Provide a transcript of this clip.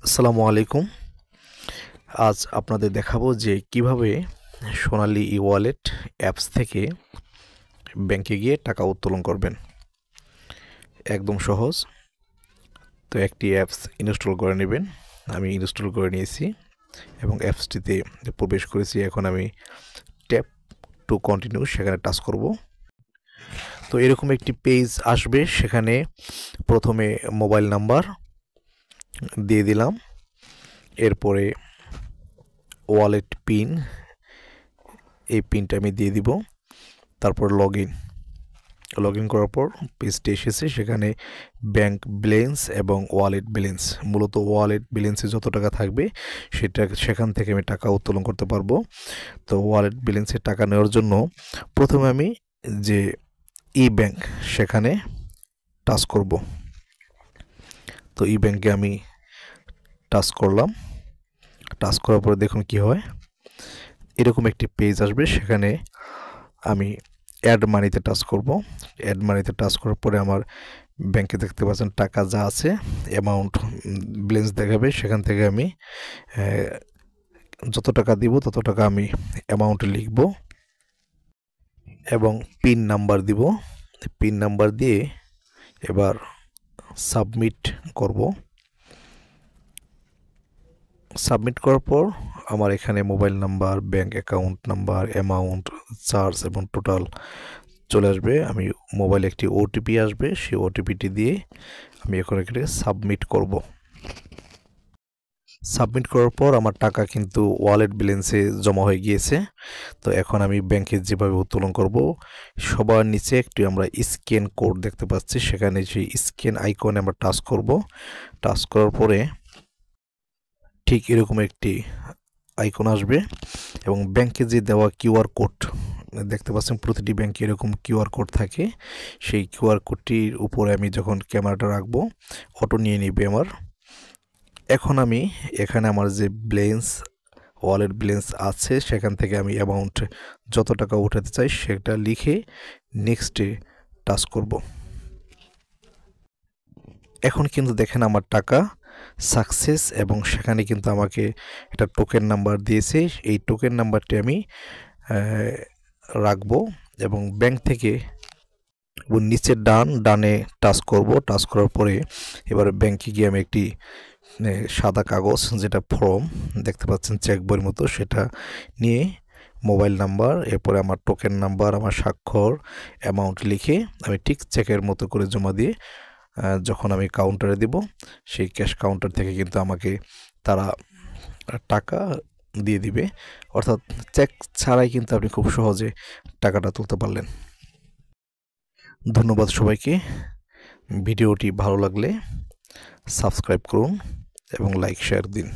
আসসালামু আলাইকুম। আজ আপনাদের দেখাবো যে কিভাবে সোনালী ই-ওয়ালেট অ্যাপস থেকে ব্যাংকে গিয়ে টাকা উত্তোলন করবেন। একদম সহজ। তো একটি অ্যাপস ইনস্টল করে নেবেন। আমি ইনস্টল করে নিয়েছি এবং অ্যাপসটিতে প্রবেশ করেছি। এখন আমি ট্যাপ টু কন্টিনিউ সেখানে টাচ করব। তো এরকম একটি পেজ আসবে, সেখানে প্রথমে মোবাইল নাম্বার দিয়ে দিলাম, এরপরে ওয়ালেট পিন, এই পিনটা আমি দিয়ে দিব, তারপর লগ ইন করার পর পেজটি এসেছে। সেখানে ব্যাংক ব্যালেন্স এবং ওয়ালেট ব্যালেন্স, মূলত ওয়ালেট ব্যালেন্সে যত টাকা থাকবে সেখান থেকে আমি টাকা উত্তোলন করতে পারবো। তো ওয়ালেট ব্যালেন্সে টাকা নেওয়ার জন্য প্রথমে আমি যে ই ব্যাংক সেখানে টাচ করব। তো ই ব্যাংকে আমি টাচ করলাম। টাচ করার পরে দেখুন কি হয়। এরকম একটি পেজ আসবে, সেখানে আমি অ্যাড মানিতে টাচ করব। অ্যাড মানিতে টাচ করার পরে আমার ব্যাংকে দেখতে পাচ্ছেন টাকা যা আছে অ্যামাউন্ট ব্যালেন্স দেখাবে। সেখান থেকে আমি যত টাকা দিব তত টাকা আমি অ্যামাউন্ট লিখব এবং পিন নাম্বার দিব। পিন নাম্বার দিয়ে এবার সাবমিট করব। সাবমিট করার পর আমার এখানে mobile number, bank account number, amount, charge এবং টোটাল চলে আসবে। আমি মোবাইলে একটি ওটিপি আসবে, সেই ওটিপিটি দিয়ে আমি এখন এখানে সাবমিট করব। সাবমিট করার পর আমার টাকা কিন্তু ওয়ালেট ব্যালেন্সে জমা হয়ে গিয়েছে। তো এখন আমি ব্যাংকে যেভাবে উত্তোলন করব, সবার নিচে একটি আমরা স্ক্যান কোড দেখতে পাচ্ছি, সেখানে সেই স্ক্যান আইকনে আমরা টাচ করব। টাচ করার পরে ঠিক এরকম একটি আইকন আসবে এবং ব্যাংকে যে দেওয়া কিউআর কোড দেখতে পাচ্ছেন, প্রতিটি ব্যাংকে এরকম কিউআর কোড থাকে। সেই কিউআর কোডটির উপরে আমি যখন ক্যামেরাটা রাখবো, অটো নিয়ে নিবে আমার। এখন আমি এখানে আমার যে ব্যালেন্স, ওয়ালেট ব্যালেন্স আছে, সেখান থেকে আমি অ্যামাউন্ট যত টাকা উঠাতে চাই সেটা লিখে নেক্সটে টাচ করব। এখন কিন্তু দেখেন আমার টাকা সাকসেস, এবং সেখানে কিন্তু আমাকে একটা টোকেন নাম্বার দিয়েছে। এই টোকেন নাম্বারটি আমি রাখবো এবং ব্যাংক থেকে নিচের ডানে টাচ করব। টাচ করার পরে এবার ব্যাংকে গিয়ে আমি একটি সাদা কাগজ, যেটা ফর্ম দেখতে পাচ্ছেন চেক বইয়ের মতো, সেটা নিয়ে মোবাইল নাম্বার, এরপরে আমার টোকেন নাম্বার, আমার স্বাক্ষর, অ্যামাউন্ট লিখে আমি ঠিক চেকের মতো করে জমা দিয়ে যখন আমি কাউন্টারে দিব, সেই ক্যাশ কাউন্টার থেকে কিন্তু আমাকে তারা টাকা দিয়ে দিবে। অর্থাৎ চেক ছাড়াই কিন্তু আপনি খুব সহজে টাকাটা তুলতে পারলেন। ধন্যবাদ সবাইকে। ভিডিওটি ভালো লাগলে সাবস্ক্রাইব করুন এবং লাইক শেয়ার দিন।